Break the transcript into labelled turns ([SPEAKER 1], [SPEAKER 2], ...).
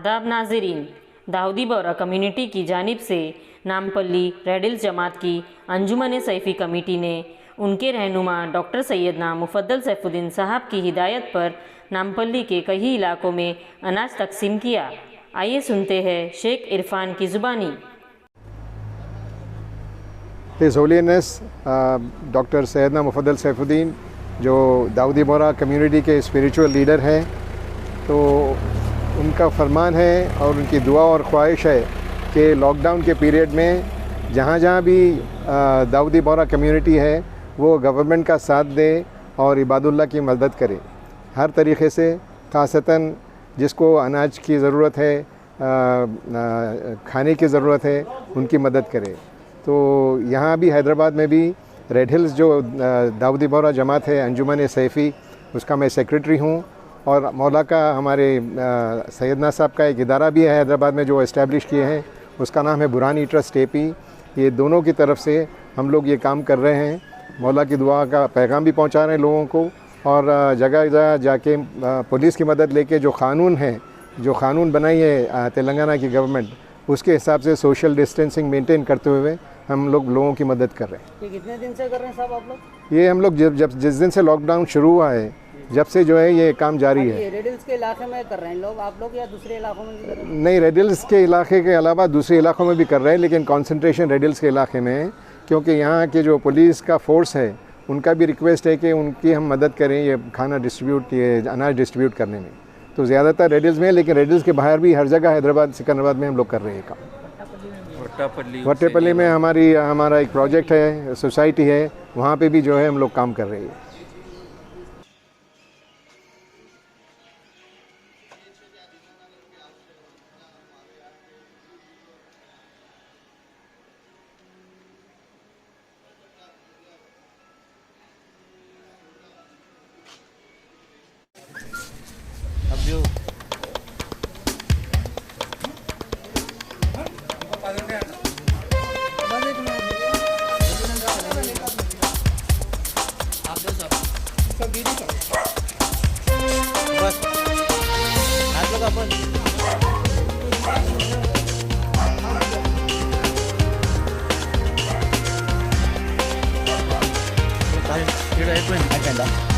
[SPEAKER 1] आदाब नाज़रीन, दाऊदी बोरा कम्युनिटी की जानिब से नामपल्ली रेडिल्स जमात की अंजुमन सैफ़ी कमेटी ने उनके रहनुमा डॉक्टर सैयदना मुफद्दल सैफुद्दीन साहब की हिदायत पर नामपल्ली के कई इलाकों में अनाज तकसीम किया। आइए सुनते हैं शेख इरफान की ज़ुबानी।
[SPEAKER 2] His holiness doctor Syedna Mufaddal Saifuddin जो दाऊदी बोरा कम्युनिटी के स्पिरिचुअल लीडर हैं, तो उनका फरमान है और उनकी दुआ और ख्वाहिश है कि लॉकडाउन के पीरियड में जहाँ जहाँ भी दाऊदी बोरा कम्युनिटी है वो गवर्नमेंट का साथ दे और इबादुल्लाह की मदद करे हर तरीक़े से, ख़ासतन जिसको अनाज की ज़रूरत है, खाने की ज़रूरत है, उनकी मदद करे। तो यहाँ भी हैदराबाद में भी रेड हिल्स जो दाऊदी बोरा जमात है अंजुमन सैफ़ी, उसका मैं सेक्रेटरी हूँ। और मौला का हमारे सैयदना साहब का एक इदारा भी है हैदराबाद में जो इस्टेब्लिश किए हैं, उसका नाम है बुरानी ट्रस्ट एपी। ये दोनों की तरफ से हम लोग ये काम कर रहे हैं, मौला की दुआ का पैगाम भी पहुंचा रहे हैं लोगों को, और जगह जगह जाके पुलिस की मदद लेके जो कानून बनाई है तेलंगाना की गवर्नमेंट, उसके हिसाब से सोशल डिस्टेंसिंग मेंटेन करते हुए हम लोग लोगों की मदद कर रहे हैं।
[SPEAKER 3] ये कितने दिन से कर रहे हैं साहब आप लोग?
[SPEAKER 2] ये हम लोग जिस दिन से लॉकडाउन शुरू हुआ है, जब से जो है ये काम जारी है।
[SPEAKER 3] रेड हिल्स के इलाके में कर रहे हैं लोग, आप लोग, या दूसरे इलाकों में भी कर रहे हैं?
[SPEAKER 2] नहीं, रेड हिल्स के इलाके के अलावा दूसरे इलाकों में भी कर रहे हैं, लेकिन कंसंट्रेशन रेड हिल्स के इलाके में है, क्योंकि यहाँ के जो पुलिस का फोर्स है उनका भी रिक्वेस्ट है कि उनकी हम मदद करें ये खाना डिस्ट्रीब्यूट, ये अनाज डिस्ट्रीब्यूट करने में। तो ज़्यादातर रेड हिल्स में है, लेकिन रेड हिल्स के बाहर भी हर जगह हैदराबाद सिकंदराबाद में हम लोग कर रहे हैं काम। वट्टेपल्ली में हमारा एक प्रोजेक्ट है, सोसाइटी है, वहाँ पे भी जो है हम लोग काम कर रहे हैं।
[SPEAKER 4] अब जो बस आज लोग अपन काय